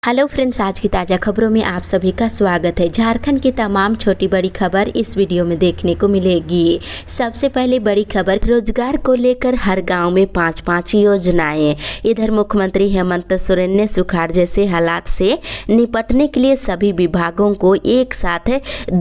Hello friends, आज की ताज़ा खबरों में आप सभी का स्वागत है। झारखंड की तमाम छोटी बड़ी खबर इस वीडियो में देखने को मिलेगी। सबसे पहले बड़ी खबर, रोजगार को लेकर हर गांव में 5-5 योजनाएं। इधर मुख्यमंत्री हेमंत सोरेन ने सुखाड़ जैसे हालात से निपटने के लिए सभी विभागों को एक साथ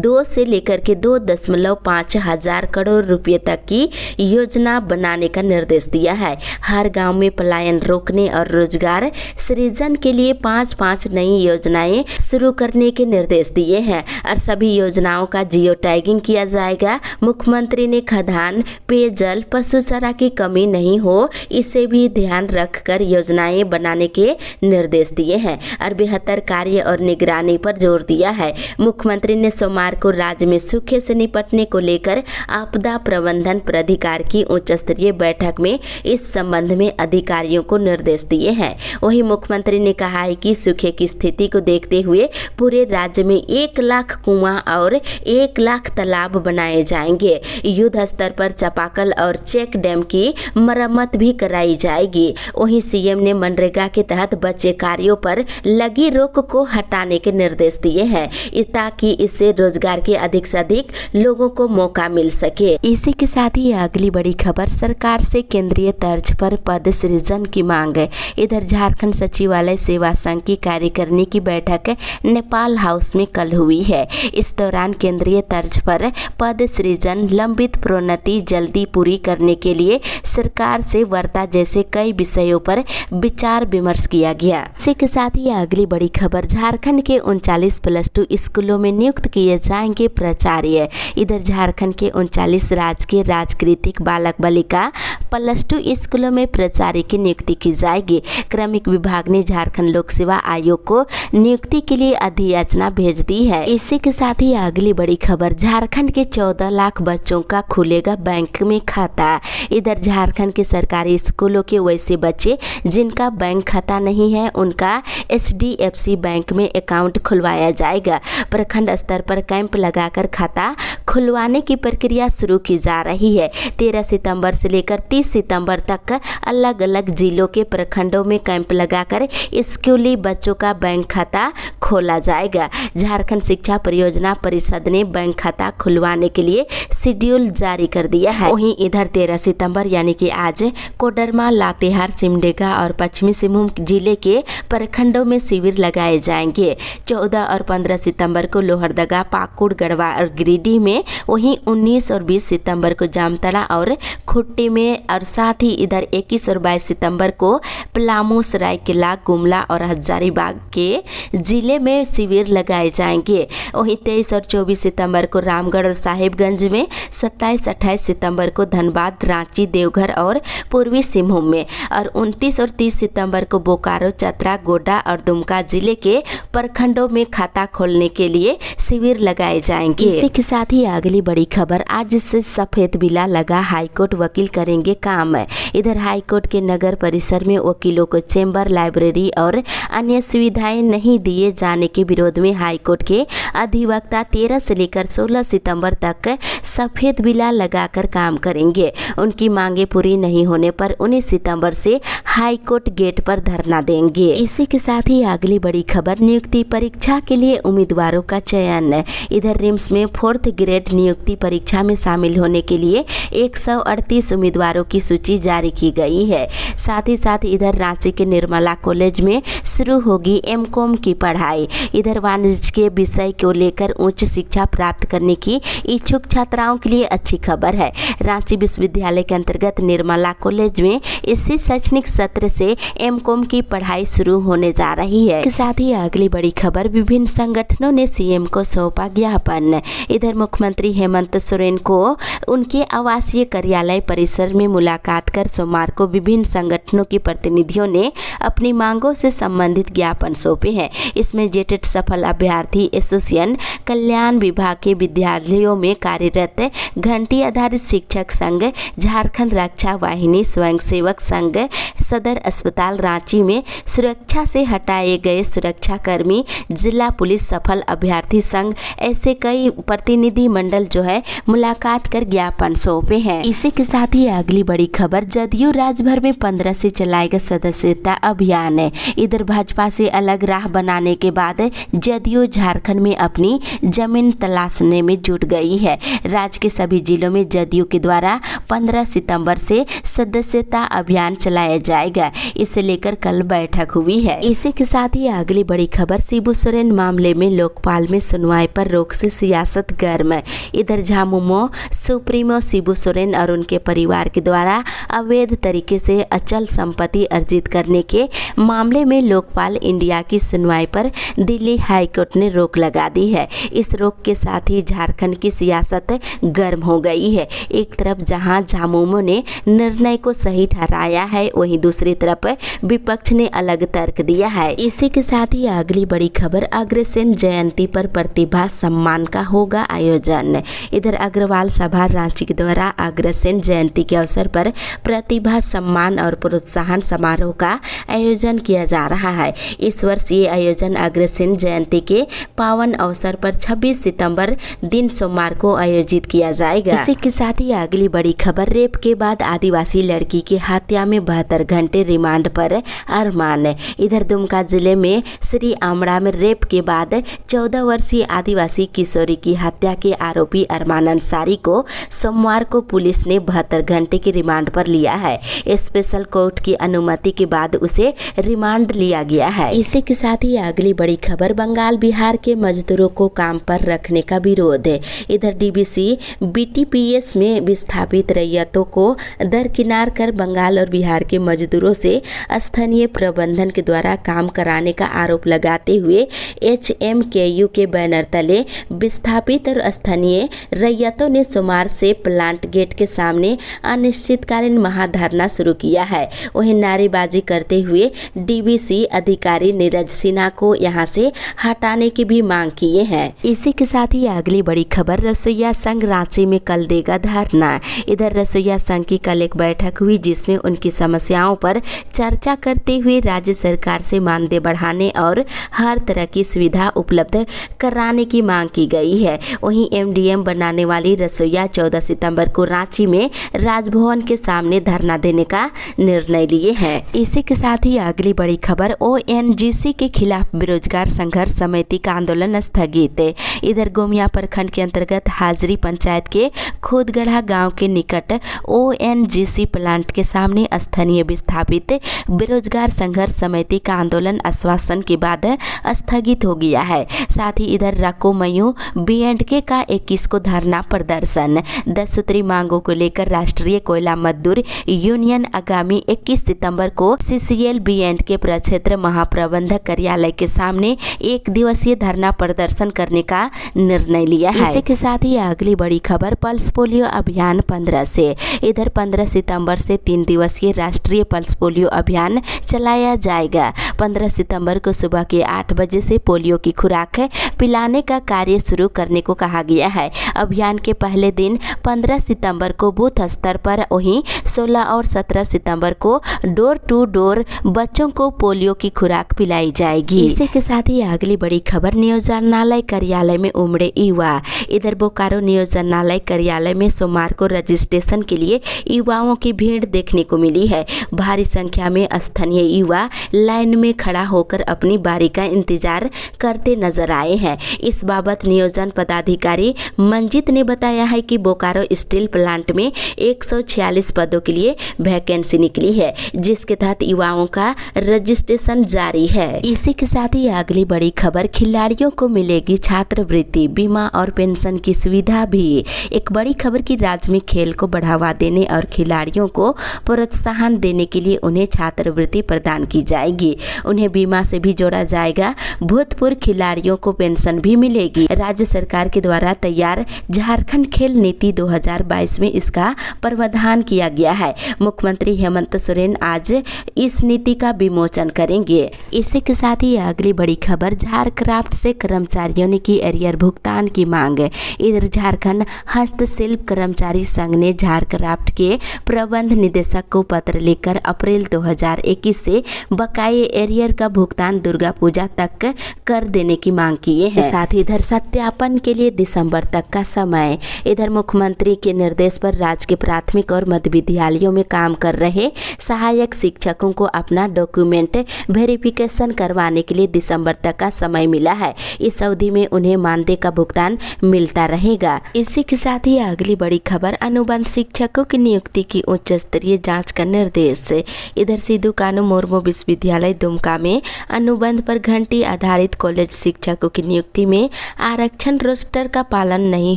2 से लेकर के 2.5 हजार करोड़ रुपये तक की योजना बनाने का निर्देश दिया है। हर गाँव में पलायन रोकने और रोजगार सृजन के लिए 5 नई योजनाएं शुरू करने के निर्देश दिए हैं और सभी योजनाओं का जियो टैगिंग किया जाएगा। मुख्यमंत्री ने खाद्यान्न, पेयजल, पशु चारा की कमी नहीं हो, इसे भी ध्यान रखकर योजनाएं बनाने के निर्देश दिए हैं और बेहतर कार्य और निगरानी पर जोर दिया है। मुख्यमंत्री ने सोमवार को राज्य में सूखे से निपटने को लेकर आपदा प्रबंधन प्राधिकार की उच्च स्तरीय बैठक में इस संबंध में अधिकारियों को निर्देश दिए हैं। वहीं मुख्यमंत्री ने कहा है कि सूखे की स्थिति को देखते हुए पूरे राज्य में 1 लाख कुआं और 1 लाख तालाब बनाए जाएंगे। युद्ध स्तर पर चापाकल और चेक डैम की मरम्मत भी कराई जाएगी। वहीं सीएम ने मनरेगा के तहत बचे कार्यों पर लगी रोक को हटाने के निर्देश दिए हैं ताकि इससे रोजगार के अधिक से अधिक लोगों को मौका मिल सके। इसी के साथ ही अगली बड़ी खबर, सरकार से केंद्रीय तर्ज पर पद सृजन की मांग है। इधर झारखंड सचिवालय सेवा संघ की कार्यकारिणी की बैठक नेपाल हाउस में कल हुई है। इस दौरान केंद्रीय तर्ज पर पद सृजन, लंबित प्रोन्नति जल्दी पूरी करने के लिए सरकार से वार्ता जैसे कई विषयों पर विचार विमर्श किया गया। इसी के साथ ही अगली बड़ी खबर, झारखंड के 39 +2 स्कूलों में नियुक्त किए जाएंगे प्राचार्य। इधर झारखंड के 39 राजकीय राजकृतिक बालक बालिका +2 स्कूलों में प्राचार्य की नियुक्ति की जाएगी। क्रमिक विभाग ने झारखंड लोक सेवा आयोग को नियुक्ति के लिए अधियाचना भेज दी है। इसी के साथ ही अगली बड़ी खबर, झारखंड के 14 लाख बच्चों का खुलेगा बैंक में खाता। इधर झारखंड के सरकारी स्कूलों के वैसे बच्चे जिनका बैंक खाता नहीं है, उनका HDFC बैंक में अकाउंट खुलवाया जाएगा। प्रखंड स्तर पर कैंप लगाकर खाता खुलवाने की प्रक्रिया शुरू की जा रही है। 13 सितंबर से लेकर 30 सितंबर तक अलग अलग जिलों के प्रखंडों में कैंप लगाकर स्कूली बच्चों का बैंक खाता खोला जाएगा। झारखंड शिक्षा परियोजना परिषद ने बैंक खाता खुलवाने के लिए शेड्यूल जारी कर दिया है। वहीं इधर 13 सितंबर यानी कि आज कोडरमा, लातेहार, सिमडेगा और पश्चिमी सिंहभूम जिले के प्रखंडों में शिविर लगाए जाएंगे। 14 और 15 सितंबर को लोहरदगा, पाकुड़, गढ़वा और गिरिडीह में, वहीं 19 और 20 सितंबर को जामताड़ा और खुट्टी में और साथ ही इधर 21 और 22 सितंबर को पलामू, सरायकेला, गुमला और हजारीबाग के जिले में शिविर लगाए जाएंगे। वहीं 23 और 24 सितंबर को रामगढ़ और साहिबगंज में, 27-28 सितंबर को धनबाद, रांची, देवघर और पूर्वी सिंहभूम में और 29 और 30 सितंबर को बोकारो, चतरा, गोड्डा और दुमका जिले के प्रखंडों में खाता खोलने के लिए शिविर लगाए जाएंगे। इसी के साथ ही अगली बड़ी खबर, आज से सफेद बिला लगा हाईकोर्ट वकील करेंगे काम। इधर हाईकोर्ट के नगर परिसर में वकीलों को चेंबर, लाइब्रेरी और अन्य सुविधाएं नहीं दिए जाने के विरोध में हाईकोर्ट के अधिवक्ता 13 से लेकर 16 सितंबर तक सफेद बिला लगाकर काम करेंगे। उनकी मांगे पूरी नहीं होने पर 19 सितंबर से हाईकोर्ट गेट पर धरना देंगे। इसी के साथ ही अगली बड़ी खबर, नियुक्ति परीक्षा के लिए उम्मीदवारों का चयन। इधर रिम्स में 4th ग्रेड नियुक्ति परीक्षा में शामिल होने के लिए 138 उम्मीदवारों की सूची जारी की गई है। साथ ही साथ इधर रांची के निर्मला कॉलेज में शुरू होगी MCOM की पढ़ाई। इधर वाणिज्य के विषय को लेकर उच्च शिक्षा प्राप्त करने की इच्छुक छात्राओं के लिए अच्छी खबर है। रांची विश्वविद्यालय के अंतर्गत निर्मला कॉलेज में इसी शैक्षणिक सत्र से MCOM की पढ़ाई शुरू होने जा रही है। इसके साथ ही अगली बड़ी खबर, विभिन्न संगठनों ने CM को सौंपा ज्ञापन। इधर मुख्यमंत्री हेमंत सोरेन को उनके आवासीय कार्यालय परिसर में मुलाकात कर सोमवार को विभिन्न संगठनों के प्रतिनिधियों ने अपनी मांगों से संबंधित ज्ञापन सौंपे हैं। इसमें जेटेट सफल अभ्यर्थी एसोसिएशन, कल्याण विभाग के विद्यालयों में कार्यरत घंटी आधारित शिक्षक संघ, झारखंड रक्षा वाहिनी स्वयंसेवक संघ, सदर अस्पताल रांची में सुरक्षा से हटाए गए सुरक्षा कर्मी, जिला पुलिस सफल अभ्यर्थी संघ, ऐसे कई प्रतिनिधि मंडल जो है मुलाकात कर ज्ञापन सौंपे हैं। इसी के साथ ही अगली बड़ी खबर, जदयू राज्य भर में 15 से चलाएगा सदस्यता अभियान। इधर भाजपा से अलग राह बनाने के बाद जदयू झारखंड में अपनी जमीन तलाशने में जुट गई है। राज्य के सभी जिलों में जदयू के द्वारा 15 सितंबर से सदस्यता अभियान चलाया जाएगा। इसे लेकर कल बैठक हुई है। इसी के साथ ही अगली बड़ी खबर, शिबू सोरेन मामले में लोकपाल में सुनवाई पर रोक से सियासत गर्म। इधर झामुमो सुप्रीमो शिबू सोरेन और उनके परिवार के द्वारा अवैध तरीके से अचल संपत्ति अर्जित करने के मामले में लोकपाल इंडिया की सुनवाई पर दिल्ली हाईकोर्ट ने रोक लगा दी है। इस रोक के साथ ही झारखंड की सियासत गर्म हो गई है। एक तरफ जहां झामुमो ने निर्णय को सही ठहराया है, वहीं दूसरी तरफ विपक्ष ने अलग तर्क दिया है। इसी के साथ ही अगली बड़ी खबर, अग्रसेन जयंती पर प्रतिभा सम्मान का होगा आयोजन। इधर अग्रवाल सभा रांची के द्वारा अग्रसेन जयंती के अवसर पर प्रतिभा सम्मान और प्रोत्साहन समारोह का आयोजन किया जा रहा है। इस वर्ष ये आयोजन अग्रसेन जयंती के पावन अवसर पर 26 सितंबर दिन सोमवार को आयोजित किया जाएगा। इसी के साथ ही अगली बड़ी खबर, रेप के बाद आदिवासी लड़की की हत्या में 72 घंटे रिमांड पर अरमान। इधर दुमका जिले में श्री आमड़ा में रेप के बाद 14 वर्षीय आदिवासी किशोरी की हत्या के आरोपी अरमान अंसारी को सोमवार को पुलिस ने 72 घंटे की रिमांड पर लिया है। स्पेशल कोर्ट की अनुमति के बाद उसे रिमांड लिया गया है। इसी के साथ ही अगली बड़ी खबर, बंगाल बिहार के मजदूरों को काम पर रखने का विरोध है। इधर डीबीसी बीटीपीएस में विस्थापित रैयतों को दरकिनार कर बंगाल और बिहार के मजदूरों से स्थानीय प्रबंधन के द्वारा काम कराने का आरोप लगाते हुए HMKU के बैनर तले विस्थापित और स्थानीय रैयतों ने सोमवार से प्लांट गेट के सामने अनिश्चितकालीन महाधरना शुरू किया है। वहीं नारेबाजी करते हुए डीबीसी अधिकारी नीरज सिन्हा को यहां से हटाने की भी मांग किए हैं। इसी के साथ ही अगली बड़ी खबर, रसोईया संघ रांची में कल देगा धरना। इधर रसोईया संघ की कल एक बैठक हुई जिसमें उनकी समस्याओं पर चर्चा करते हुए राज्य सरकार से मानदेय बढ़ाने और हर तरह की सुविधा उपलब्ध कराने की मांग की गई है। वहीं MDM बनाने वाली रसोईया 14 सितंबर को रांची में राजभवन के सामने धरना देने का निर्णय लिए हैं। इसी के साथ ही अगली बड़ी खबर, ONGC के खिलाफ बेरोजगार संघर्ष समिति का आंदोलन स्थगित। इधर गोमिया प्रखंड के अंतर्गत हाजरी पंचायत के खोदगढ़ा गांव के निकट ONGC प्लांट के सामने स्थानीय विस्थापित बेरोजगार संघर्ष समिति का आंदोलन आश्वासन के बाद स्थगित हो गया है। साथ ही इधर राकोमयू B&K का 21 को धरना प्रदर्शन। 10 सूत्री मांगों को लेकर राष्ट्रीय कोयला मजदूर यूनियन आगामी 21 सितंबर को CCL B&K प्रक्षेत्र महाप्रबंधक कार्यालय के सामने 1 दिवसीय धरना प्रदर्शन करने का निर्णय लिया है। इसी के साथ ही अगली बड़ी खबर, पल्स पोलियो अभियान 15 से। इधर 15 सितंबर से 3 दिवसीय राष्ट्रीय पल्स पोलियो अभियान चलाया जाएगा। 15 सितंबर को सुबह के 8 बजे से पोलियो की खुराक पिलाने का कार्य शुरू करने को कहा गया है। अभियान के पहले दिन 15 सितंबर को बूथ स्तर पर, वहीं 16 और 17 सितंबर को डोर टू डोर बच्चों को पोलियो की खुराक पिलाई जाएगी। इसी के साथ ही अगली बड़ी खबर, नियोजनालय कार्यालय में उमड़े युवा। इधर बोकारो नियोजनालय कार्यालय में सोमवार को रजिस्ट्रेशन के लिए युवाओं की भीड़ देखने को मिली है। भारी संख्या में स्थानीय युवा लाइन में खड़ा होकर अपनी बारी का इंतजार करते नजर आए हैं। इस बाबत नियोजन पदाधिकारी मंजित ने बताया है कि बोकारो स्टील प्लांट में 146 पदों के लिए वैकेंसी निकली है, जिसके तहत युवाओं का रजिस्ट्रेशन जारी है। इसी के साथ ही अगली बड़ी खबर, खिलाड़ियों को मिलेगी छात्रवृत्ति, बीमा और पेंशन की सुविधा भी। एक बड़ी खबर की राज्य में खेल को बढ़ावा देने और खिलाड़ियों को प्रोत्साहन देने के लिए उन्हें छात्रवृत्ति प्रदान की जाएगी। उन्हें बीमा से भी जोड़ा जाएगा। भूतपूर्व खिलाड़ियों को पेंशन भी मिलेगी। राज्य सरकार के द्वारा तैयार झारखंड खेल नीति 2022 में इसका प्रावधान किया गया है। मुख्यमंत्री हेमंत सोरेन आज इस नीति का विमोचन करेंगे। इसी के साथ ही अगली बड़ी खबर, झारक्राफ्ट से कर्मचारियों ने की एरियर भुगतान की मांग। इधर झारखंड हस्तशिल्प कर्मचारी संघ ने झारक्राफ्ट के प्रबंध निदेशक को पत्र लिखकर अप्रैल 2021 से बकाये एरियर का भुगतान दुर्गा पूजा तक कर देने की मांग किए हैं। साथ ही इधर सत्यापन के लिए दिसंबर सितंबर तक का समय। इधर मुख्यमंत्री के निर्देश पर राज्य के प्राथमिक और मध्य विद्यालयों में काम कर रहे सहायक शिक्षकों को अपना डॉक्यूमेंट वेरिफिकेशन करवाने के लिए दिसंबर तक का समय मिला है। इस अवधि में उन्हें मानदेय का भुगतान मिलता रहेगा। इसी के साथ ही अगली बड़ी खबर, अनुबंध शिक्षकों की नियुक्ति की उच्च स्तरीय जांच का निर्देश। इधर सिद्धू कानू मुर्मू विश्वविद्यालय दुमका में अनुबंध पर घंटी आधारित कॉलेज शिक्षकों की नियुक्ति में आरक्षण रोस्टर का पालन नहीं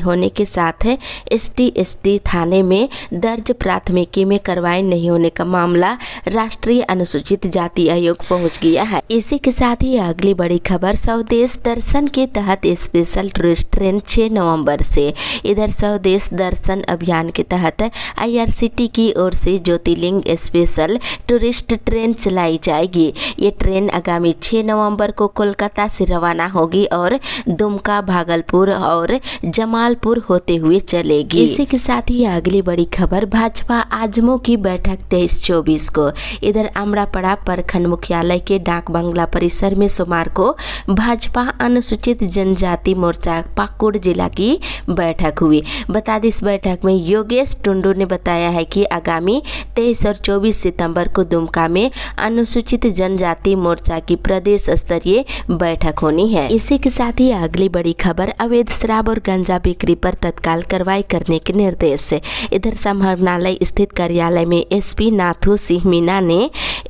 होने के साथ ST थाने में दर्ज प्राथमिकी में कार्रवाई नहीं होने का मामला राष्ट्रीय अनुसूचित जाति आयोग पहुंच गया है। इसी के साथ ही अगली बड़ी खबर, स्वदेश दर्शन के तहत स्पेशल टूरिस्ट ट्रेन 6 नवंबर से। इधर स्वदेश दर्शन अभियान के तहत IRCT की ओर से ज्योतिर्लिंग स्पेशल टूरिस्ट ट्रेन चलाई जाएगी। ये ट्रेन आगामी 6 नवंबर को कोलकाता से रवाना होगी और दुमका, भागलपुर और जमालपुर होते हुए चलेगी। इसी के साथ ही अगली बड़ी खबर, भाजपा आजमों की बैठक 23-24 को। इधर अमरापड़ा प्रखंड मुख्यालय के डाक बंगला परिसर में सोमवार को भाजपा अनुसूचित जनजाति मोर्चा पाकुड़ जिला की बैठक हुई। बता दें, इस बैठक में योगेश टुंडू ने बताया है कि आगामी 23 और 24 सितंबर को दुमका में अनुसूचित जनजाति मोर्चा की प्रदेश स्तरीय बैठक होनी है। इसी के साथ ही अगली बड़ी खबर, अवैध शराब और गांजा बिक्री पर तत्काल कार्रवाई करने के निर्देश। इधर समाहरणालय स्थित कार्यालय में SP नाथू सिंह मीना ने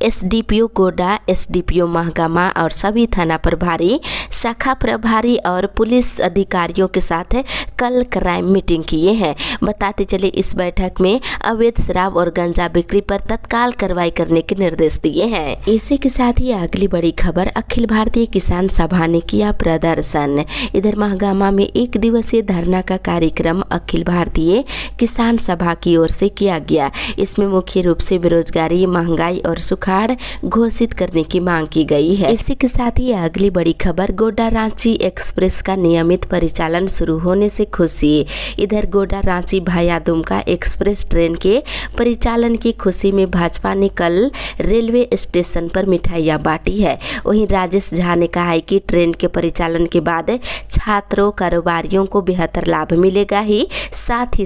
SDPO गोडा, SDPO महागामा और सभी थाना प्रभारी, शाखा प्रभारी और पुलिस अधिकारियों के साथ कल क्राइम मीटिंग किए हैं। बताते चले, इस बैठक में अवैध शराब और गांजा बिक्री पर तत्काल कार्रवाई करने के निर्देश दिए हैं। इसी के साथ ही अगली बड़ी खबर, अखिल भारतीय किसान सभा ने किया प्रदर्शन। इधर महागामा में 1 दिवसीय धरना का कार्यक्रम अखिल भारतीय किसान सभा की ओर से किया गया। इसमें मुख्य रूप से बेरोजगारी, महंगाई और सुखाड़ घोषित करने की मांग की गई है। इसी के साथ ही अगली बड़ी खबर, गोड्डा रांची एक्सप्रेस का नियमित परिचालन शुरू होने से खुशी। इधर गोड्डा रांची भाया दुमका एक्सप्रेस ट्रेन के परिचालन की खुशी में भाजपा ने कल रेलवे स्टेशन पर मिठाइयां बांटी है। वहीं राजेश झा ने कहा है कि ट्रेन के परिचालन के बाद छात्रों, कारोबारियों को बेहतर लाभ मिलेगा ही साथ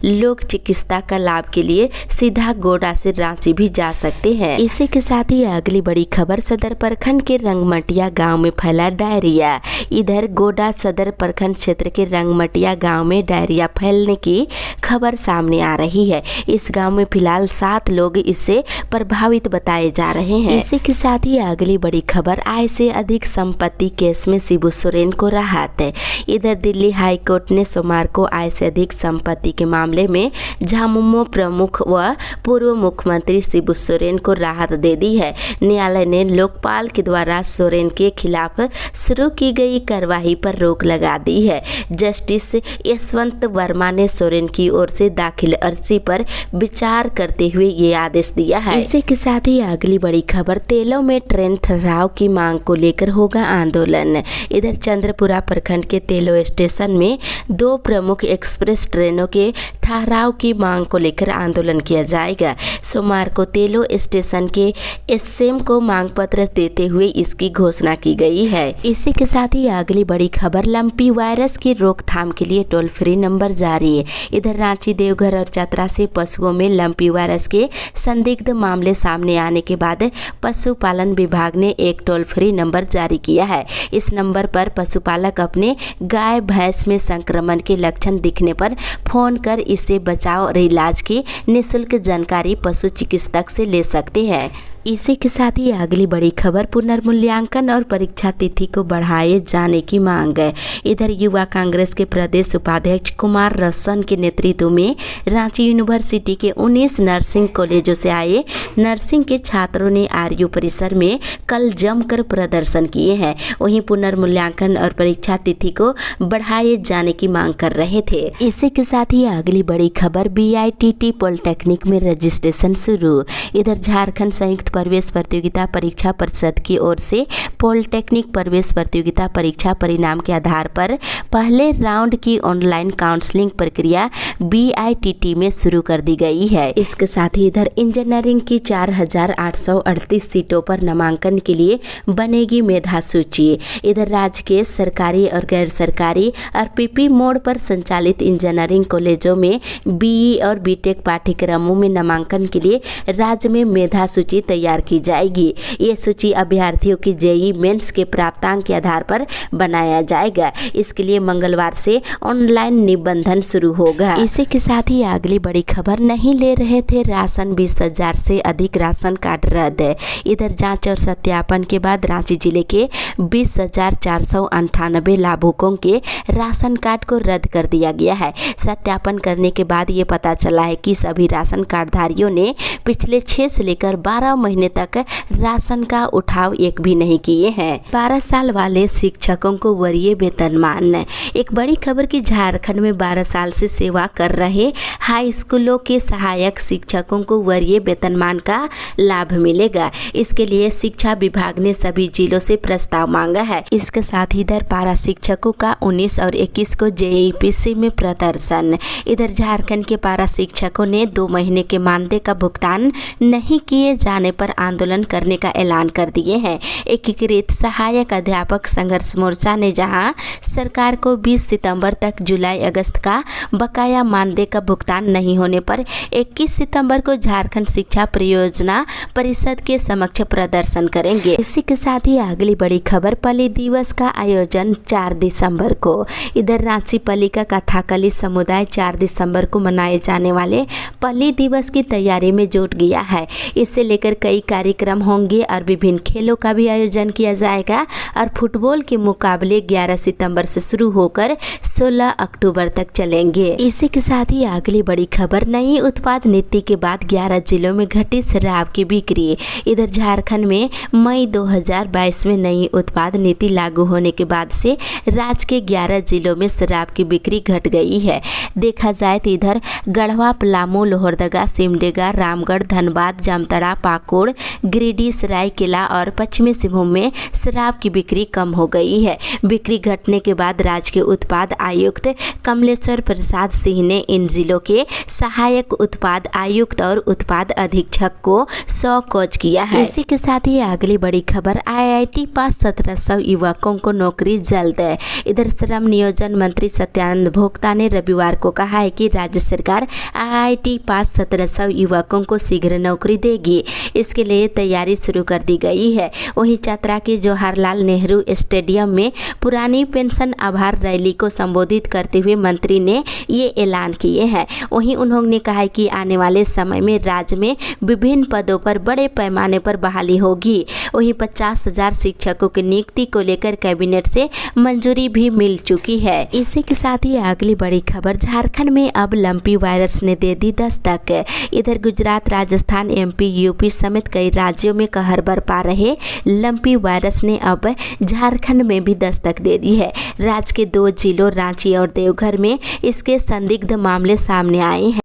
लोग चिकित्सा का लाभ के लिए सीधा गोड्डा से रांची भी जा सकते हैं। इसी के साथ ही अगली बड़ी खबर, सदर प्रखंड के रंगमटिया गांव में फैला डायरिया। इधर गोड्डा सदर प्रखंड क्षेत्र के रंगमटिया गांव में डायरिया फैलने की खबर सामने आ रही है। इस गांव में फिलहाल 7 लोग इससे प्रभावित बताए जा रहे हैं। इसी के साथ ही अगली बड़ी खबर, आय से अधिक संपत्ति केस में शिबू सोरेन को राहत है। इधर दिल्ली हाई कोर्ट ने सोमवार को आय से अधिक संपत्ति के मामले में झामुमो प्रमुख व पूर्व मुख्यमंत्री शिबू सोरेन को राहत दे दी है। न्यायालय ने लोकपाल के द्वारा सोरेन के खिलाफ शुरू की गई कार्यवाही पर रोक लगा दी है। जस्टिस यशवंत वर्मा ने सोरेन की ओर से दाखिल अर्जी पर विचार करते हुए ये आदेश दिया है। इसी के साथ ही अगली बड़ी खबर, तेलों में ट्रेन ठहराव की मांग को लेकर होगा आंदोलन। इधर चंद्रपुरा प्रखंड के तेलो स्टेशन में 2 प्रमुख एक्सप्रेस ट्रेनों के ठहराव की मांग को लेकर आंदोलन किया जाएगा। सोमवार को तेलो स्टेशन के SM को मांग पत्र देते हुए इसकी घोषणा की गई है। इसी के साथ ही अगली बड़ी खबर, लंपी वायरस की रोकथाम के लिए टोल फ्री नंबर जारी है। इधर रांची, देवघर और चतरा से पशुओं में लंपी वायरस के संदिग्ध मामले सामने आने के बाद पशुपालन विभाग ने एक टोल फ्री नंबर जारी किया है। इस नंबर पर पशुपालक अपने गाय भैंस में संक्रमण के लक्षण दिखने पर फोन कर इससे बचाव और इलाज की निःशुल्क जानकारी पशु चिकित्सक से ले सकते हैं। इसी के साथ ही अगली बड़ी खबर, पुनर्मूल्यांकन और परीक्षा तिथि को बढ़ाए जाने की मांग है। इधर युवा कांग्रेस के प्रदेश उपाध्यक्ष कुमार रसन के नेतृत्व में रांची यूनिवर्सिटी के 19 नर्सिंग कॉलेजों से आए नर्सिंग के छात्रों ने RU परिसर में कल जमकर प्रदर्शन किए हैं। वहीं पुनर्मूल्यांकन और परीक्षा तिथि को बढ़ाए जाने की मांग कर रहे थे। इसी के साथ ही अगली बड़ी खबर, BITT पॉलिटेक्निक में रजिस्ट्रेशन शुरू। इधर झारखंड संयुक्त संयुक्त प्रवेश प्रतियोगिता परीक्षा परिषद की ओर से पॉलिटेक्निक प्रवेश प्रतियोगिता परीक्षा परिणाम के आधार पर पहले राउंड की ऑनलाइन काउंसलिंग प्रक्रिया BITT में शुरू कर दी गई है। इसके साथ ही इधर इंजीनियरिंग की 4,838 सीटों पर नामांकन के लिए बनेगी मेधा सूची। इधर राज्य के सरकारी और गैर सरकारी और PP मोड पर संचालित इंजीनियरिंग कॉलेजों में BE और BTech पाठ्यक्रमों में नामांकन के लिए राज्य में मेधा सूची तैयार की जाएगी। ये सूची अभ्यर्थियों की JEE मेंस के प्राप्तांक के आधार पर बनाया जाएगा। इसके लिए मंगलवार से ऑनलाइन निबंधन शुरू होगा। इसी के साथ ही अगली बड़ी खबर, नहीं ले रहे थे राशन, 20,000 से अधिक राशन कार्ड रद्द। इधर जांच और सत्यापन के बाद रांची जिले के 20,498 लाभुकों के राशन कार्ड को रद्द कर दिया गया है। सत्यापन करने के बाद ये पता चला है कि सभी राशन कार्डधारियों ने पिछले 6 से लेकर 12 महीने तक राशन का उठाव एक भी नहीं किए हैं। 12 साल वाले शिक्षकों को वरीय वेतनमान। एक बड़ी खबर की झारखंड में 12 साल से सेवा कर रहे हाई स्कूलों के सहायक शिक्षकों को वरीय वेतनमान का लाभ मिलेगा। इसके लिए शिक्षा विभाग ने सभी जिलों से प्रस्ताव मांगा है। इसके साथ ही इधर पारा शिक्षकों का 19 और 21 को JEPC में प्रदर्शन। इधर झारखंड के पारा शिक्षकों ने 2 महीने के मानदेय का भुगतान नहीं किए जाने पर आंदोलन करने का ऐलान कर दिए हैं। एकीकृत सहायक अध्यापक संघर्ष मोर्चा ने जहां सरकार को 20 सितंबर तक जुलाई अगस्त का बकाया मानदेय का भुगतान नहीं होने पर 21 सितंबर को झारखंड शिक्षा परियोजना परिषद के समक्ष प्रदर्शन करेंगे। इसी के साथ ही अगली बड़ी खबर, पल्ली दिवस का आयोजन 4 दिसंबर को। इधर रांची पल्ली का कथाकली समुदाय 4 दिसंबर को मनाए जाने वाले पल्ली दिवस की तैयारी में जुट गया है। इससे लेकर कई कार्यक्रम होंगे और विभिन्न खेलों का भी आयोजन किया जाएगा और फुटबॉल के मुकाबले 11 सितंबर से शुरू होकर 16 अक्टूबर तक चलेंगे। इसी के साथ ही अगली बड़ी खबर, नई उत्पाद नीति के बाद 11 जिलों में घटी शराब की बिक्री। इधर झारखंड में मई 2022 में नई उत्पाद नीति लागू होने के बाद से राज्य के 11 जिलों में शराब की बिक्री घट गई है। देखा जाए तो इधर गढ़वा, पलामू, लोहरदगा, सिमडेगा, रामगढ़, धनबाद, जामताड़ा, पाकुड़, गिरिडीह, सरायकेला और पश्चिमी सिंहभूम में शराब की बिक्री कम हो गई है। बिक्री घटने के बाद राज्य के उत्पाद आयुक्त कमलेश्वर प्रसाद सिंह ने इन जिलों के सहायक उत्पाद आयुक्त और उत्पाद अधीक्षक को 100 कोच किया है। इसी के साथ ही अगली बड़ी खबर, IIT पास 1700 युवकों को नौकरी जल्द। इधर श्रम नियोजन मंत्री सत्यानंद भोक्ता ने रविवार को कहा है कि राज्य सरकार IIT पास 1700 युवकों को शीघ्र नौकरी देगी। इसके लिए तैयारी शुरू कर दी गई है। वहीं चतरा के जवाहरलाल नेहरू स्टेडियम में पुरानी पेंशन आभार रैली को संबोधित करते हुए मंत्री ने ये ऐलान किए हैं। वहीं उन्होंने कहा कि आने वाले समय में राज्य में विभिन्न पदों पर बड़े पैमाने पर बहाली होगी। वहीं 50,000 शिक्षकों की नियुक्ति को लेकर कैबिनेट से मंजूरी भी मिल चुकी है। इसी के साथ ही अगली बड़ी खबर, झारखंड में अब लंपी वायरस ने दे दी दस्तक। इधर गुजरात, राजस्थान, MP, UP समेत कई राज्यों में कहर बरपा रहे लंपी वायरस ने अब झारखंड में भी दस्तक दे दी है। राज्य के 2 जिलों रांची और देवघर में इसके संदिग्ध मामले सामने आए हैं।